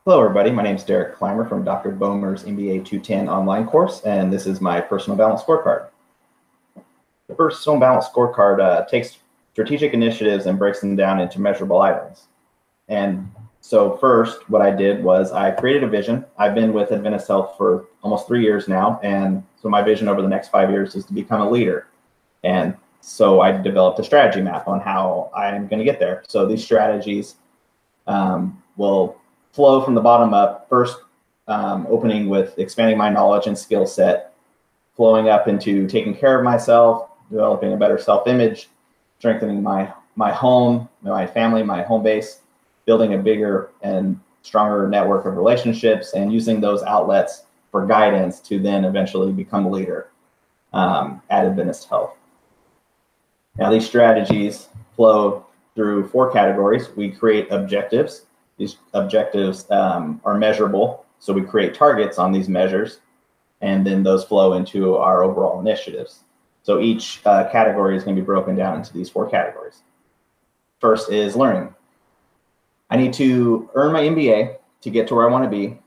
Hello, everybody. My name is Derek Climer from Dr. Bomer's MBA 210 online course, and this is my personal balance scorecard. The personal balance scorecard takes strategic initiatives and breaks them down into measurable items. And so first, what I did was I created a vision. I've been with Adventist Health for almost 3 years now, and so my vision over the next 5 years is to become a leader. And so I developed a strategy map on how I'm going to get there. So these strategies will flow from the bottom up, first opening with expanding my knowledge and skill set, flowing up into taking care of myself, developing a better self-image, strengthening my home, my family, my home base, building a bigger and stronger network of relationships, and using those outlets for guidance to then eventually become a leader at Adventist Health. Now, these strategies flow through 4 categories. We create objectives. These objectives are measurable, so we create targets on these measures, and then those flow into our overall initiatives. So each category is going to be broken down into these 4 categories. First is learning. I need to earn my MBA to get to where I want to be.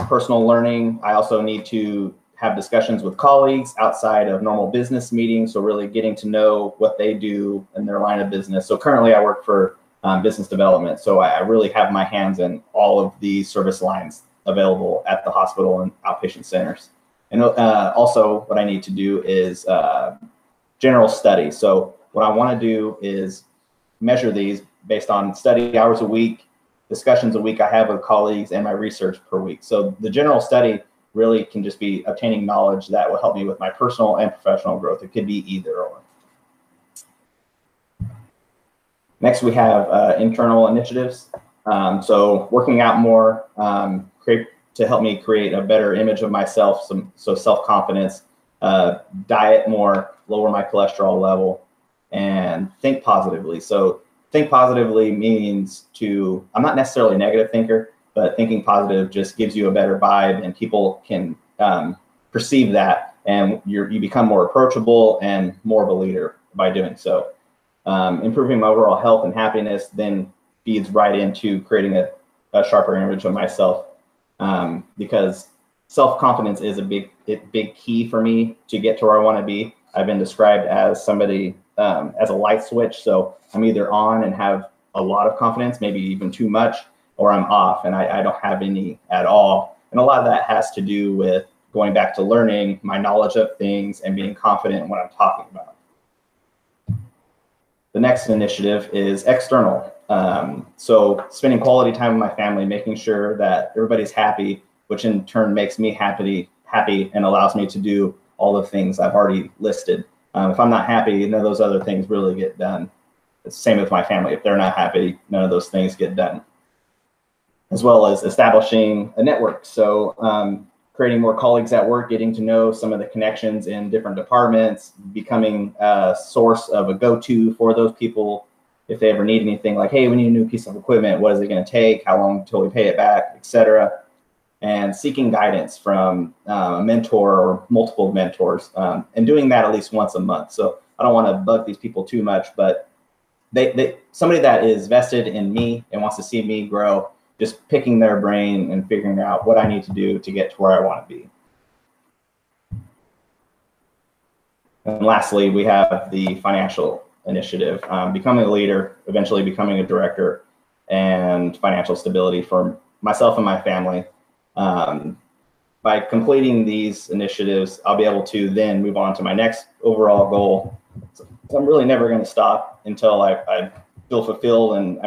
Personal learning, I also need to have discussions with colleagues outside of normal business meetings, so really getting to know what they do in their line of business. So currently I work for business development. So I really have my hands in all of the service lines available at the hospital and outpatient centers. And also what I need to do is general study. So what I want to do is measure these based on study hours a week, discussions a week I have with colleagues, and my research per week. So the general study really can just be obtaining knowledge that will help me with my personal and professional growth. It could be either or. Next, we have internal initiatives. So working out more to help me create a better image of myself, so self-confidence, diet more, lower my cholesterol level, and think positively. So think positively means I'm not necessarily a negative thinker, but thinking positive just gives you a better vibe, and people can perceive that, and you become more approachable and more of a leader by doing so. Improving my overall health and happiness then feeds right into creating a sharper image of myself, because self-confidence is a big key for me to get to where I want to be. I've been described as somebody, as a light switch. So I'm either on and have a lot of confidence, maybe even too much, or I'm off and I don't have any at all. And a lot of that has to do with going back to learning my knowledge of things and being confident in what I'm talking about. The next initiative is external. So spending quality time with my family, making sure that everybody's happy, which in turn makes me happy and allows me to do all the things I've already listed. If I'm not happy, none of those other things really get done. It's the same with my family. If they're not happy, none of those things get done. As well as establishing a network. So creating more colleagues at work, getting to know some of the connections in different departments, becoming a source of a go-to for those people if they ever need anything, like, hey, we need a new piece of equipment. What is it going to take? How long until we pay it back, etc. And seeking guidance from a mentor or multiple mentors, and doing that at least once a month. So I don't want to bug these people too much, but somebody that is vested in me and wants to see me grow, just picking their brain and figuring out what I need to do to get to where I want to be. And lastly, we have the financial initiative, becoming a leader, eventually becoming a director, and financial stability for myself and my family. By completing these initiatives, I'll be able to then move on to my next overall goal. So I'm really never going to stop until I feel fulfilled, and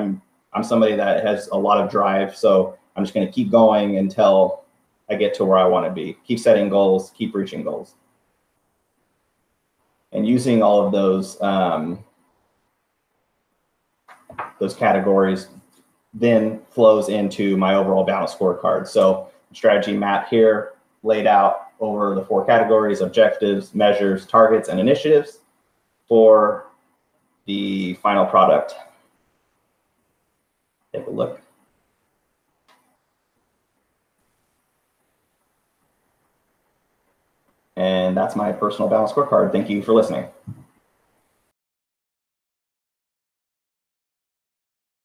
I'm somebody that has a lot of drive, so I'm just going to keep going until I get to where I want to be. Keep setting goals, keep reaching goals. And using all of those categories then flows into my overall balance scorecard. So strategy map here laid out over the 4 categories: objectives, measures, targets, and initiatives for the final product. Take a look. And that's my personal balance scorecard. Thank you for listening.